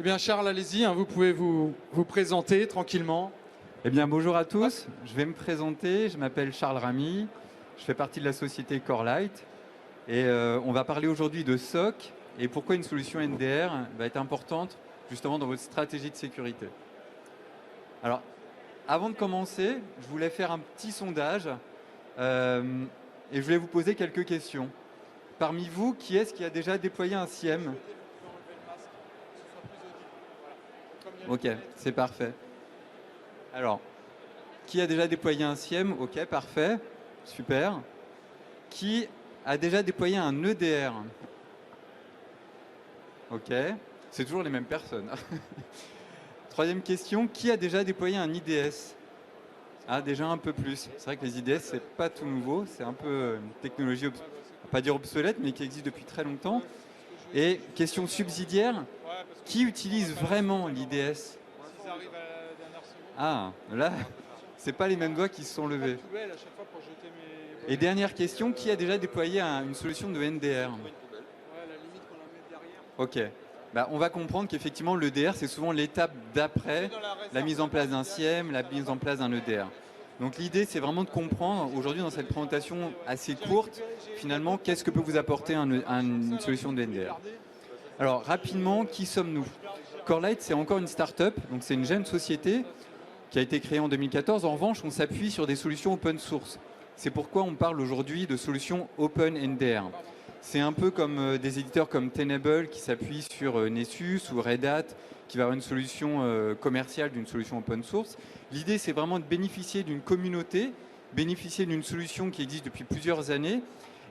Eh bien, Charles, allez-y, vous pouvez vous présenter tranquillement. Eh bien, bonjour à tous. Je vais me présenter. Je m'appelle Charles Ramy. Je fais partie de la société Corelight. Et on va parler aujourd'hui de SOC et pourquoi une solution NDR va être importante justement dans votre stratégie de sécurité. Alors, avant de commencer, je voulais faire un petit sondage et je voulais vous poser quelques questions. Parmi vous, qui est-ce qui a déjà déployé un SIEM? Ok, c'est parfait. Alors, qui a déjà déployé un SIEM? Ok, parfait, super. Qui a déjà déployé un EDR? Ok, c'est toujours les mêmes personnes. Troisième question, qui a déjà déployé un IDS? Ah, déjà un peu plus. C'est vrai que les IDS, c'est pas tout nouveau, c'est un peu une technologie, pas dire obsolète, mais qui existe depuis très longtemps. Et question subsidiaire, qui utilise vraiment l'IDS? Ah, là, c'est pas les mêmes doigts qui se sont levés. Et dernière question, qui a déjà déployé une solution de NDR? Ok. Bah, on va comprendre qu'effectivement, l'EDR, c'est souvent l'étape d'après la mise en place d'un SIEM, la mise en place d'un EDR. Donc l'idée, c'est vraiment de comprendre, aujourd'hui, dans cette présentation assez courte, finalement, qu'est-ce que peut vous apporter une solution de NDR. Alors, rapidement, qui sommes-nous? Corelight, c'est encore une start-up, donc c'est une jeune société qui a été créée en 2014. En revanche, on s'appuie sur des solutions open source. C'est pourquoi on parle aujourd'hui de solutions Open NDR. C'est un peu comme des éditeurs comme Tenable qui s'appuient sur Nessus ou Red Hat, qui va avoir une solution commerciale d'une solution open source. L'idée, c'est vraiment de bénéficier d'une communauté, bénéficier d'une solution qui existe depuis plusieurs années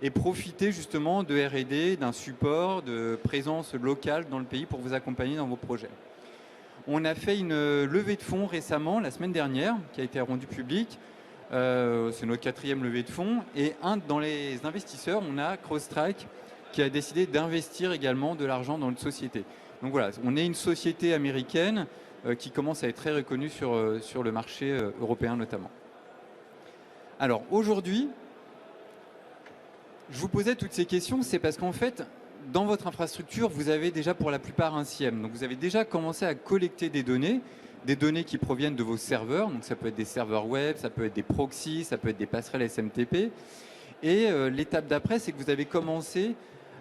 et profiter justement de R&D, d'un support, de présence locale dans le pays pour vous accompagner dans vos projets. On a fait une levée de fonds récemment, la semaine dernière, qui a été rendue publique. C'est notre 4e levée de fonds. Et dans les investisseurs, on a CrowdStrike qui a décidé d'investir également de l'argent dans notre société. Donc voilà, on est une société américaine qui commence à être très reconnue sur le marché européen notamment. Alors aujourd'hui, je vous posais toutes ces questions, c'est parce qu'en fait, dans votre infrastructure, vous avez déjà pour la plupart un SIEM. Donc vous avez déjà commencé à collecter des données qui proviennent de vos serveurs. Donc ça peut être des serveurs web, ça peut être des proxys, ça peut être des passerelles SMTP. Et l'étape d'après, c'est que vous avez commencé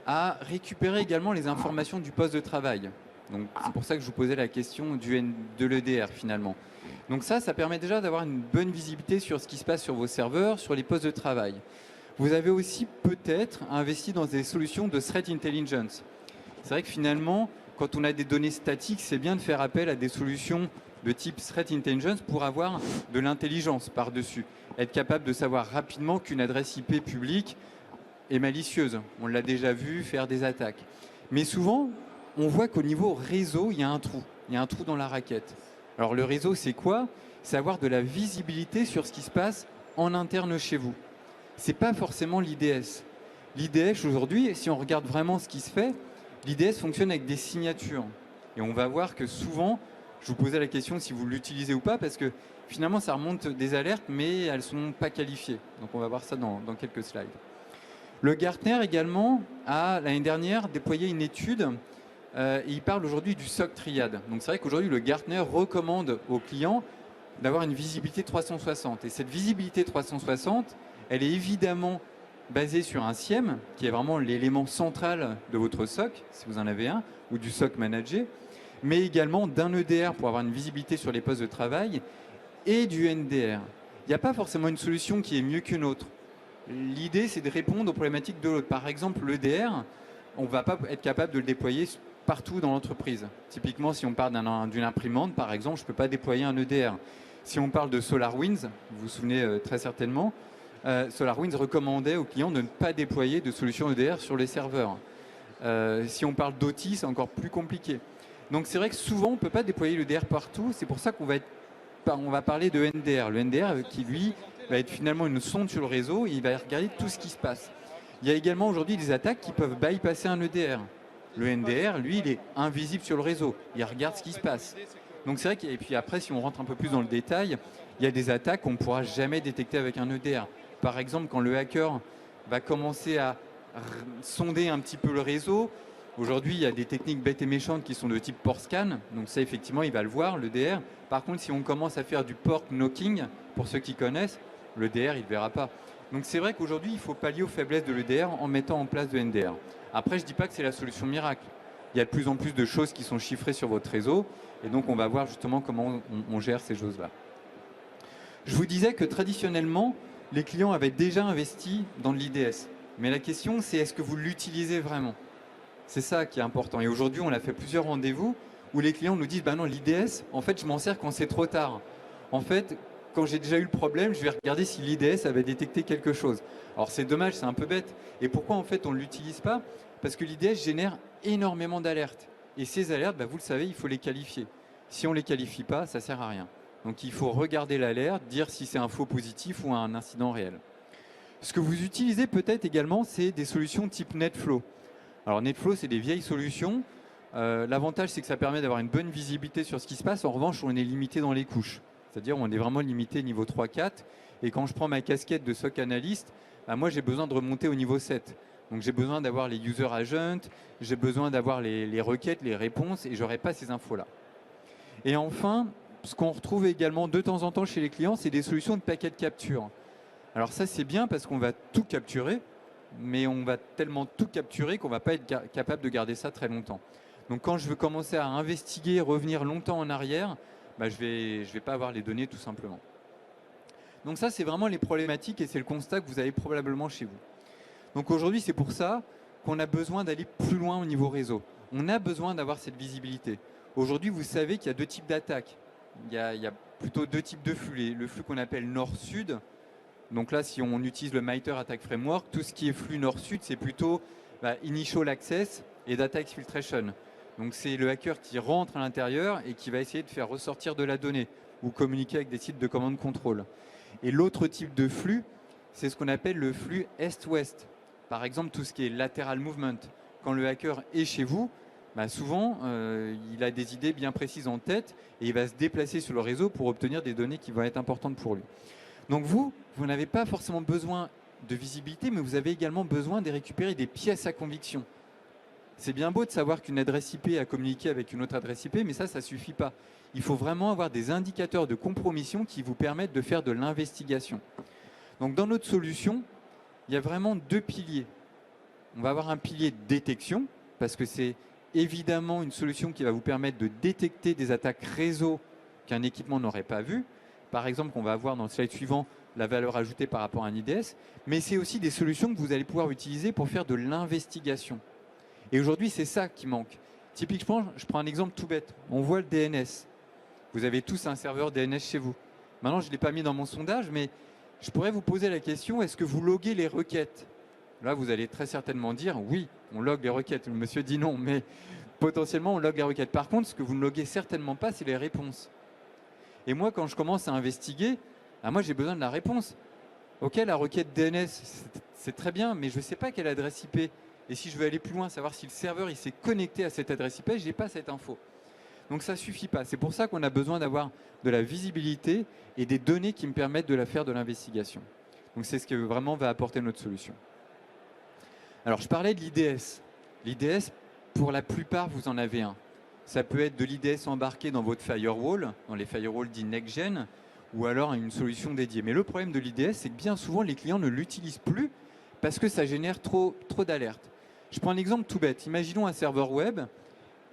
à récupérer également les informations du poste de travail. Donc c'est pour ça que je vous posais la question de l'EDR finalement. Donc ça permet déjà d'avoir une bonne visibilité sur ce qui se passe sur vos serveurs, sur les postes de travail. Vous avez aussi peut-être investi dans des solutions de threat intelligence. C'est vrai que finalement, quand on a des données statiques, c'est bien de faire appel à des solutions de type threat intelligence pour avoir de l'intelligence par-dessus. Être capable de savoir rapidement qu'une adresse IP publique est malicieuse. On l'a déjà vu faire des attaques. Mais souvent, on voit qu'au niveau réseau, il y a un trou. Il y a un trou dans la raquette. Alors le réseau, c'est quoi? C'est avoir de la visibilité sur ce qui se passe en interne chez vous. Ce n'est pas forcément l'IDS. L'IDS aujourd'hui, si on regarde vraiment ce qui se fait, l'IDS fonctionne avec des signatures. Et on va voir que souvent, je vous posais la question si vous l'utilisez ou pas, parce que finalement, ça remonte des alertes, mais elles ne sont pas qualifiées. Donc on va voir ça dans quelques slides. Le Gartner également a, l'année dernière, déployé une étude, et il parle aujourd'hui du SOC triade. Donc c'est vrai qu'aujourd'hui, le Gartner recommande aux clients d'avoir une visibilité 360. Et cette visibilité 360, elle est évidemment basée sur un SIEM, qui est vraiment l'élément central de votre SOC, si vous en avez un, ou du SOC manager, mais également d'un EDR pour avoir une visibilité sur les postes de travail, et du NDR. Il n'y a pas forcément une solution qui est mieux qu'une autre. L'idée, c'est de répondre aux problématiques de l'autre. Par exemple, l'EDR, on ne va pas être capable de le déployer partout dans l'entreprise. Typiquement, si on parle d'une imprimante, par exemple, je ne peux pas déployer un EDR. Si on parle de SolarWinds, vous vous souvenez très certainement, SolarWinds recommandait aux clients de ne pas déployer de solution EDR sur les serveurs. Si on parle d'OT, c'est encore plus compliqué. Donc c'est vrai que souvent, on ne peut pas déployer l'EDR partout. C'est pour ça qu'on va parler de NDR. Le NDR qui, lui, va être finalement une sonde sur le réseau et il va regarder tout ce qui se passe. Il y a également aujourd'hui des attaques qui peuvent bypasser un EDR. Le NDR, lui, il est invisible sur le réseau. Il regarde ce qui se passe. Donc c'est vrai et puis après, si on rentre un peu plus dans le détail, il y a des attaques qu'on ne pourra jamais détecter avec un EDR. Par exemple, quand le hacker va commencer à sonder un petit peu le réseau, Aujourd'hui, il y a des techniques bêtes et méchantes qui sont de type port scan. Donc ça, effectivement, il va le voir, le DR. Par contre, si on commence à faire du port knocking, pour ceux qui connaissent, le DR, il ne verra pas. Donc c'est vrai qu'aujourd'hui, il faut pallier aux faiblesses de l'EDR en mettant en place de NDR. Après, je ne dis pas que c'est la solution miracle. Il y a de plus en plus de choses qui sont chiffrées sur votre réseau. Et donc, on va voir justement comment on gère ces choses-là. Je vous disais que traditionnellement, les clients avaient déjà investi dans de l'IDS. Mais la question, c'est est-ce que vous l'utilisez vraiment? C'est ça qui est important. Et aujourd'hui, on a fait plusieurs rendez-vous où les clients nous disent, bah non, l'IDS, en fait, je m'en sers quand c'est trop tard. En fait, quand j'ai déjà eu le problème, je vais regarder si l'IDS avait détecté quelque chose. Alors c'est dommage, c'est un peu bête. Et pourquoi en fait on ne l'utilise pas? Parce que l'IDS génère énormément d'alertes. Et ces alertes, bah, vous le savez, il faut les qualifier. Si on ne les qualifie pas, ça ne sert à rien. Donc il faut regarder l'alerte, dire si c'est un faux positif ou un incident réel. Ce que vous utilisez peut-être également, c'est des solutions type NetFlow. Alors NetFlow, c'est des vieilles solutions. L'avantage, c'est que ça permet d'avoir une bonne visibilité sur ce qui se passe. En revanche, on est limité dans les couches. C'est-à-dire on est vraiment limité niveau 3-4. Et quand je prends ma casquette de SOC analyste, bah moi j'ai besoin de remonter au niveau 7. Donc j'ai besoin d'avoir les user agents, j'ai besoin d'avoir les requêtes, les réponses, et je n'aurai pas ces infos-là. Et enfin, ce qu'on retrouve également de temps en temps chez les clients, c'est des solutions de paquet de capture. Alors ça c'est bien parce qu'on va tout capturer, mais on va tellement tout capturer qu'on ne va pas être capable de garder ça très longtemps. Donc quand je veux commencer à investiguer, revenir longtemps en arrière, bah, je vais pas avoir les données tout simplement. Donc ça, c'est vraiment les problématiques et c'est le constat que vous avez probablement chez vous. Donc aujourd'hui, c'est pour ça qu'on a besoin d'aller plus loin au niveau réseau. On a besoin d'avoir cette visibilité. Aujourd'hui, vous savez qu'il y a deux types d'attaques. Il y a plutôt deux types de flux. Le flux qu'on appelle nord-sud. Donc là, si on utilise le MITRE Attack Framework, tout ce qui est flux nord-sud, c'est plutôt initial access et data exfiltration. Donc c'est le hacker qui rentre à l'intérieur et qui va essayer de faire ressortir de la donnée ou communiquer avec des sites de command control. Et l'autre type de flux, c'est ce qu'on appelle le flux est-ouest. Par exemple, tout ce qui est lateral movement. Quand le hacker est chez vous, bah souvent, il a des idées bien précises en tête et il va se déplacer sur le réseau pour obtenir des données qui vont être importantes pour lui. Donc vous n'avez pas forcément besoin de visibilité, mais vous avez également besoin de récupérer des pièces à conviction. C'est bien beau de savoir qu'une adresse IP a communiqué avec une autre adresse IP, mais ça ne suffit pas. Il faut vraiment avoir des indicateurs de compromission qui vous permettent de faire de l'investigation. Donc dans notre solution, il y a vraiment deux piliers. On va avoir un pilier de détection, parce que c'est évidemment une solution qui va vous permettre de détecter des attaques réseau qu'un équipement n'aurait pas vues. Par exemple, qu'on va avoir dans le slide suivant, la valeur ajoutée par rapport à un IDS. Mais c'est aussi des solutions que vous allez pouvoir utiliser pour faire de l'investigation. Et aujourd'hui, c'est ça qui manque. Typiquement, je prends un exemple tout bête. On voit le DNS. Vous avez tous un serveur DNS chez vous. Maintenant, je ne l'ai pas mis dans mon sondage, mais je pourrais vous poser la question, est-ce que vous loguez les requêtes? Là, vous allez très certainement dire, oui, on log les requêtes. Le monsieur dit non, mais potentiellement, on log les requêtes. Par contre, ce que vous ne loguez certainement pas, c'est les réponses. Et moi, quand je commence à investiguer, moi, j'ai besoin de la réponse. Ok, la requête DNS, c'est très bien, mais je ne sais pas quelle adresse IP. Et si je veux aller plus loin, savoir si le serveur il s'est connecté à cette adresse IP, je n'ai pas cette info. Donc ça ne suffit pas. C'est pour ça qu'on a besoin d'avoir de la visibilité et des données qui me permettent de faire de l'investigation. Donc c'est ce que vraiment va apporter notre solution. Alors je parlais de l'IDS. L'IDS, pour la plupart, vous en avez un. Ça peut être de l'IDS embarqué dans votre firewall, dans les firewalls dits next-gen, ou alors une solution dédiée. Mais le problème de l'IDS, c'est que bien souvent, les clients ne l'utilisent plus parce que ça génère trop d'alertes. Je prends un exemple tout bête. Imaginons un serveur web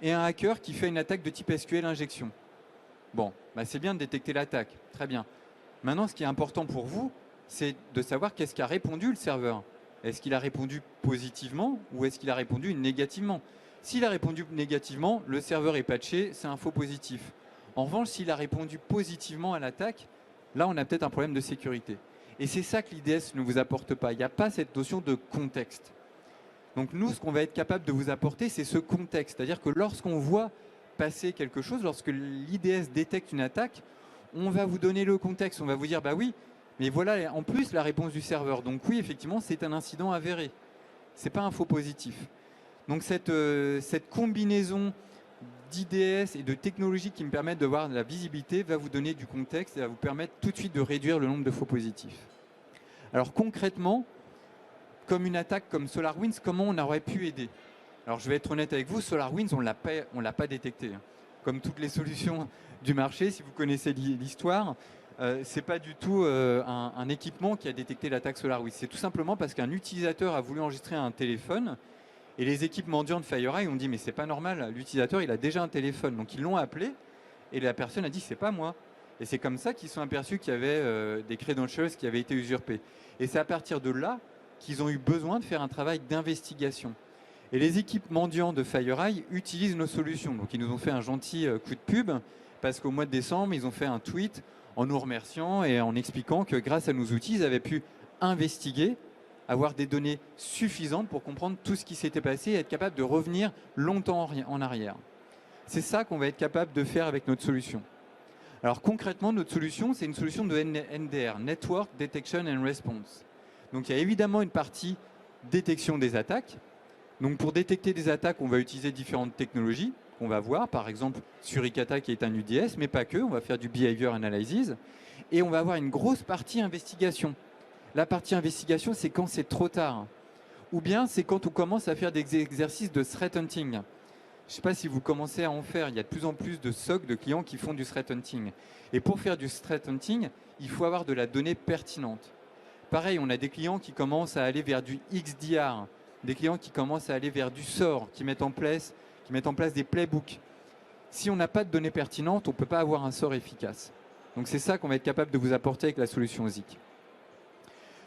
et un hacker qui fait une attaque de type SQL injection. Bon, c'est bien de détecter l'attaque, très bien. Maintenant, ce qui est important pour vous, c'est de savoir qu'est-ce qu'a répondu le serveur. Est-ce qu'il a répondu positivement ou est-ce qu'il a répondu négativement? S'il a répondu négativement, le serveur est patché, c'est un faux positif. En revanche, s'il a répondu positivement à l'attaque, là, on a peut-être un problème de sécurité. Et c'est ça que l'IDS ne vous apporte pas. Il n'y a pas cette notion de contexte. Donc nous, ce qu'on va être capable de vous apporter, c'est ce contexte. C'est-à-dire que lorsqu'on voit passer quelque chose, lorsque l'IDS détecte une attaque, on va vous donner le contexte. On va vous dire, bah oui, mais voilà en plus la réponse du serveur. Donc oui, effectivement, c'est un incident avéré. Ce n'est pas un faux positif. Donc cette combinaison d'IDS et de technologies qui me permettent de voir de la visibilité va vous donner du contexte et va vous permettre tout de suite de réduire le nombre de faux positifs. Alors concrètement, comme une attaque comme SolarWinds, comment on aurait pu aider? Alors je vais être honnête avec vous, SolarWinds, on l'a pas détecté, hein. Comme toutes les solutions du marché, si vous connaissez l'histoire, c'est pas du tout un équipement qui a détecté l'attaque SolarWinds. C'est tout simplement parce qu'un utilisateur a voulu enregistrer un téléphone et les équipes mendiants de FireEye ont dit mais c'est pas normal, l'utilisateur il a déjà un téléphone. Donc ils l'ont appelé et la personne a dit c'est pas moi. Et c'est comme ça qu'ils sont aperçus qu'il y avait des credentials qui avaient été usurpés. Et c'est à partir de là qu'ils ont eu besoin de faire un travail d'investigation. Et les équipes mendiants de FireEye utilisent nos solutions. Donc ils nous ont fait un gentil coup de pub parce qu'au mois de décembre, ils ont fait un tweet en nous remerciant et en expliquant que grâce à nos outils, ils avaient pu investiguer, avoir des données suffisantes pour comprendre tout ce qui s'était passé et être capable de revenir longtemps en arrière. C'est ça qu'on va être capable de faire avec notre solution. Alors concrètement, notre solution, c'est une solution de NDR, Network Detection and Response. Donc il y a évidemment une partie détection des attaques. Donc pour détecter des attaques, on va utiliser différentes technologies qu'on va voir, par exemple Suricata qui est un UDS, mais pas que, on va faire du Behavior Analysis, et on va avoir une grosse partie investigation. La partie investigation, c'est quand c'est trop tard, ou bien c'est quand on commence à faire des exercices de threat hunting. Je ne sais pas si vous commencez à en faire, il y a de plus en plus de SOC, de clients qui font du threat hunting. Et pour faire du threat hunting, il faut avoir de la donnée pertinente. Pareil, on a des clients qui commencent à aller vers du XDR, des clients qui commencent à aller vers du SOAR, qui mettent en place des playbooks. Si on n'a pas de données pertinentes, on ne peut pas avoir un SOAR efficace. Donc c'est ça qu'on va être capable de vous apporter avec la solution ZIC.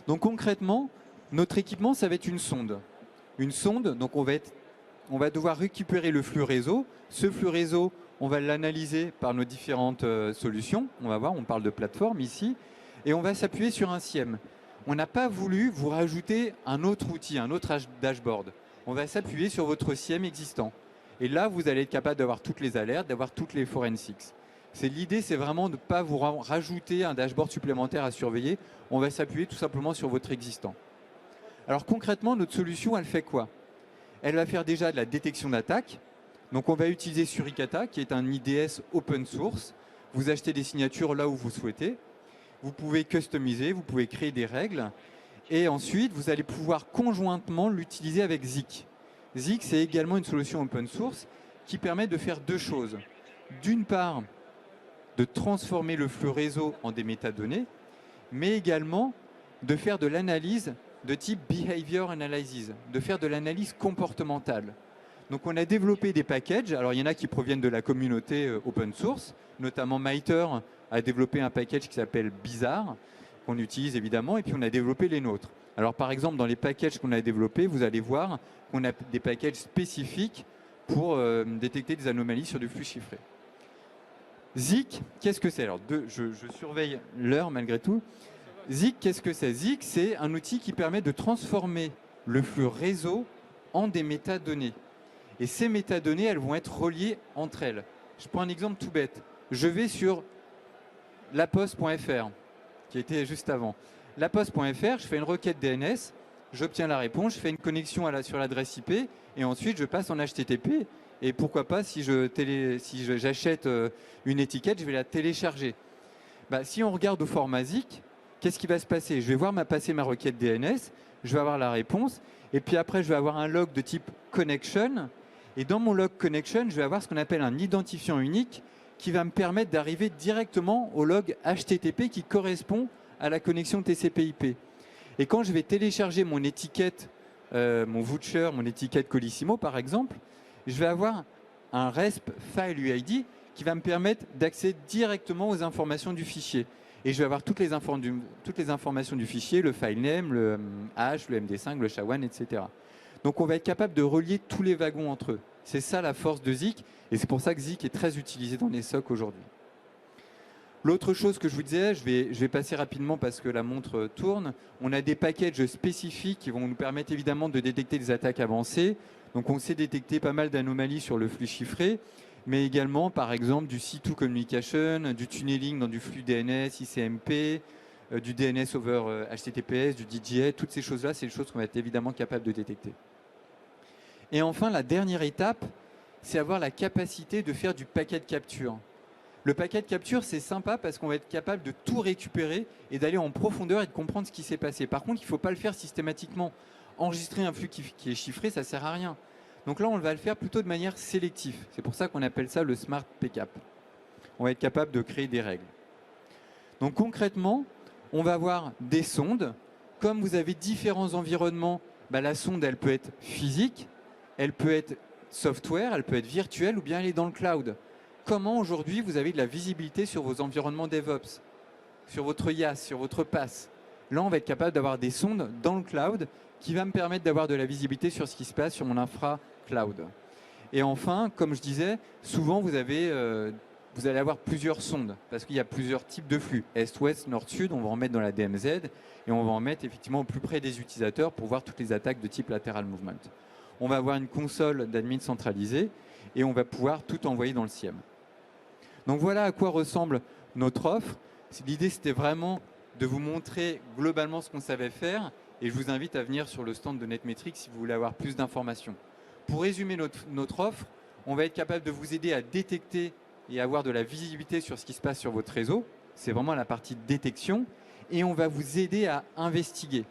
Donc concrètement, notre équipement, ça va être une sonde. Une sonde, donc on va devoir récupérer le flux réseau. Ce flux réseau, on va l'analyser par nos différentes solutions. On va voir, on parle de plateforme ici. Et on va s'appuyer sur un SIEM. On n'a pas voulu vous rajouter un autre outil, un autre dashboard. On va s'appuyer sur votre SIEM existant. Et là, vous allez être capable d'avoir toutes les alertes, d'avoir toutes les forensics. L'idée, c'est vraiment de ne pas vous rajouter un dashboard supplémentaire à surveiller. On va s'appuyer tout simplement sur votre existant. Alors concrètement, notre solution, elle fait quoi? Elle va faire déjà de la détection d'attaque. Donc on va utiliser Suricata, qui est un IDS open source. Vous achetez des signatures là où vous souhaitez. Vous pouvez customiser, vous pouvez créer des règles. Et ensuite, vous allez pouvoir conjointement l'utiliser avec ZIC. ZIC, c'est également une solution open source qui permet de faire deux choses. D'une part, de transformer le flux réseau en des métadonnées, mais également de faire de l'analyse de type Behavior Analysis, de faire de l'analyse comportementale. Donc on a développé des packages, alors il y en a qui proviennent de la communauté open source, notamment MITRE a développé un package qui s'appelle Bizarre, qu'on utilise évidemment, et puis on a développé les nôtres. Alors par exemple, dans les packages qu'on a développés, vous allez voir qu'on a des packages spécifiques pour détecter des anomalies sur du flux chiffré. ZIC, qu'est-ce que c'est? Alors je surveille l'heure malgré tout. ZIC, qu'est-ce que c'est? ZIC, c'est un outil qui permet de transformer le flux réseau en des métadonnées. Et ces métadonnées, elles vont être reliées entre elles. Je prends un exemple tout bête. Je vais sur laposte.fr, qui était juste avant. Laposte.fr, je fais une requête DNS, j'obtiens la réponse, je fais une connexion sur l'adresse IP, et ensuite je passe en HTTP. Et pourquoi pas, si j'achète une étiquette, je vais la télécharger. Si on regarde au format ZIC, qu'est-ce qui va se passer? Je vais passer ma requête DNS, je vais avoir la réponse, et puis après je vais avoir un log de type connection, et dans mon log connection, je vais avoir ce qu'on appelle un identifiant unique qui va me permettre d'arriver directement au log HTTP qui correspond à la connexion TCP/IP. Et quand je vais télécharger mon étiquette, mon voucher, mon étiquette Colissimo par exemple, je vais avoir un RESP file UID qui va me permettre d'accéder directement aux informations du fichier. Et je vais avoir toutes les informations du fichier, le file name, le hash, le MD5, le SHA-1, etc. Donc on va être capable de relier tous les wagons entre eux. C'est ça la force de ZIC, et c'est pour ça que ZIC est très utilisé dans les SOC aujourd'hui. L'autre chose que je vous disais, je vais passer rapidement parce que la montre tourne, on a des packages spécifiques qui vont nous permettre évidemment de détecter des attaques avancées. Donc on sait détecter pas mal d'anomalies sur le flux chiffré, mais également par exemple du C2 communication, du tunneling dans du flux DNS, ICMP, du DNS over HTTPS, du DGA, toutes ces choses-là, c'est des choses qu'on va être évidemment capable de détecter. Et enfin, la dernière étape, c'est avoir la capacité de faire du packet capture. Le packet capture, c'est sympa parce qu'on va être capable de tout récupérer et d'aller en profondeur et de comprendre ce qui s'est passé. Par contre, il ne faut pas le faire systématiquement. Enregistrer un flux qui est chiffré, ça ne sert à rien. Donc là, on va le faire plutôt de manière sélective. C'est pour ça qu'on appelle ça le Smart Pcap. On va être capable de créer des règles. Donc concrètement, on va avoir des sondes. Comme vous avez différents environnements, la sonde, elle peut être physique, elle peut être software, elle peut être virtuelle ou bien elle est dans le cloud. Comment aujourd'hui vous avez de la visibilité sur vos environnements DevOps, sur votre IaaS, sur votre PaaS? Là, on va être capable d'avoir des sondes dans le cloud qui va me permettre d'avoir de la visibilité sur ce qui se passe sur mon infra cloud. Et enfin, comme je disais, souvent vous allez avoir plusieurs sondes parce qu'il y a plusieurs types de flux. Est, ouest, nord, sud, on va en mettre dans la DMZ et on va en mettre effectivement au plus près des utilisateurs pour voir toutes les attaques de type lateral movement. On va avoir une console d'admin centralisée et on va pouvoir tout envoyer dans le SIEM. Donc voilà à quoi ressemble notre offre. L'idée, c'était vraiment de vous montrer globalement ce qu'on savait faire et je vous invite à venir sur le stand de Netmetrics si vous voulez avoir plus d'informations. Pour résumer notre offre, on va être capable de vous aider à détecter et avoir de la visibilité sur ce qui se passe sur votre réseau. C'est vraiment la partie détection. Et on va vous aider à investiguer.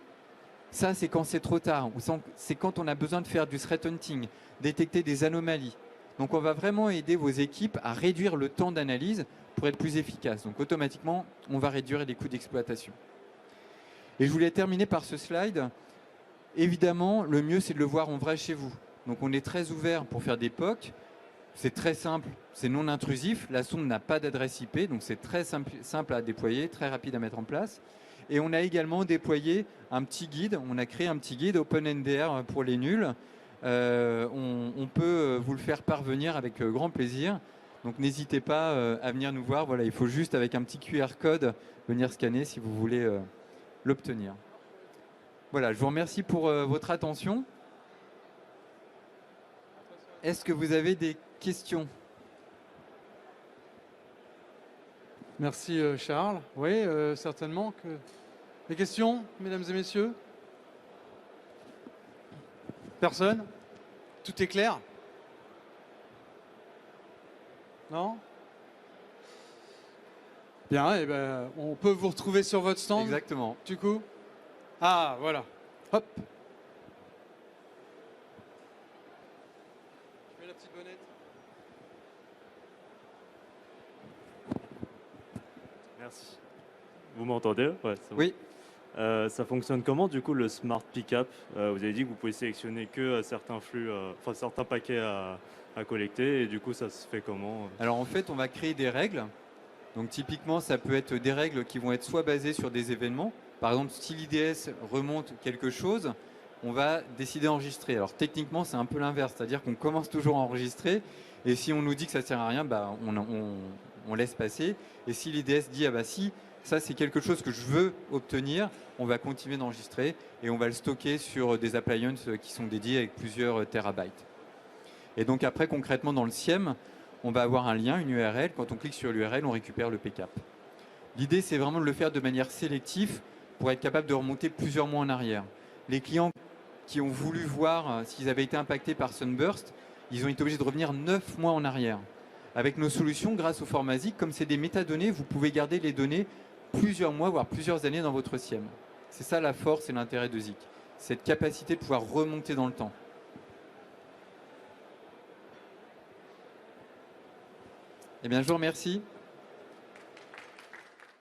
Ça, c'est quand c'est trop tard. C'est quand on a besoin de faire du threat hunting, détecter des anomalies. Donc, on va vraiment aider vos équipes à réduire le temps d'analyse pour être plus efficace. Donc, automatiquement, on va réduire les coûts d'exploitation. Et je voulais terminer par ce slide. Évidemment, le mieux, c'est de le voir en vrai chez vous. Donc, on est très ouvert pour faire des POC. C'est très simple, c'est non intrusif. La sonde n'a pas d'adresse IP, donc c'est très simple à déployer, très rapide à mettre en place. Et on a également déployé un petit guide. On a créé un petit guide OpenNDR pour les nuls. On peut vous le faire parvenir avec grand plaisir. Donc n'hésitez pas à venir nous voir. Voilà, il faut juste avec un petit QR code venir scanner si vous voulez l'obtenir. Voilà, je vous remercie pour votre attention. Est-ce que vous avez des questions? Merci Charles. Oui, certainement. Des questions, mesdames et messieurs? Personne? Tout est clair? Non? Bien, et ben, on peut vous retrouver sur votre stand. Exactement. Du coup? Ah, voilà. Hop. Je mets la petite bonnette. Merci. Vous m'entendez? Ouais, c'est bon. Oui. Ça fonctionne comment du coup le Smart Pickup? Vous avez dit que vous pouvez sélectionner que certains flux, enfin certains paquets à collecter et du coup ça se fait comment? Alors en fait, on va créer des règles. Donc typiquement, ça peut être des règles qui vont être soit basées sur des événements. Par exemple, si l'IDS remonte quelque chose, on va décider d'enregistrer. Alors techniquement, c'est un peu l'inverse, c'est-à-dire qu'on commence toujours à enregistrer et si on nous dit que ça ne sert à rien, on laisse passer. Et si l'IDS dit ah bah si, ça c'est quelque chose que je veux obtenir, on va continuer d'enregistrer et on va le stocker sur des appliances qui sont dédiés avec plusieurs terabytes. Et donc après, concrètement, dans le SIEM, on va avoir un lien, une URL. Quand on clique sur l'URL, on récupère le PCAP. L'idée, c'est vraiment de le faire de manière sélective pour être capable de remonter plusieurs mois en arrière. Les clients qui ont voulu voir s'ils avaient été impactés par Sunburst, ils ont été obligés de revenir 9 mois en arrière. Avec nos solutions, grâce au format ZIC, comme c'est des métadonnées, vous pouvez garder les données plusieurs mois, voire plusieurs années dans votre SIEM. C'est ça la force et l'intérêt de ZIC, cette capacité de pouvoir remonter dans le temps. Eh bien, je vous remercie.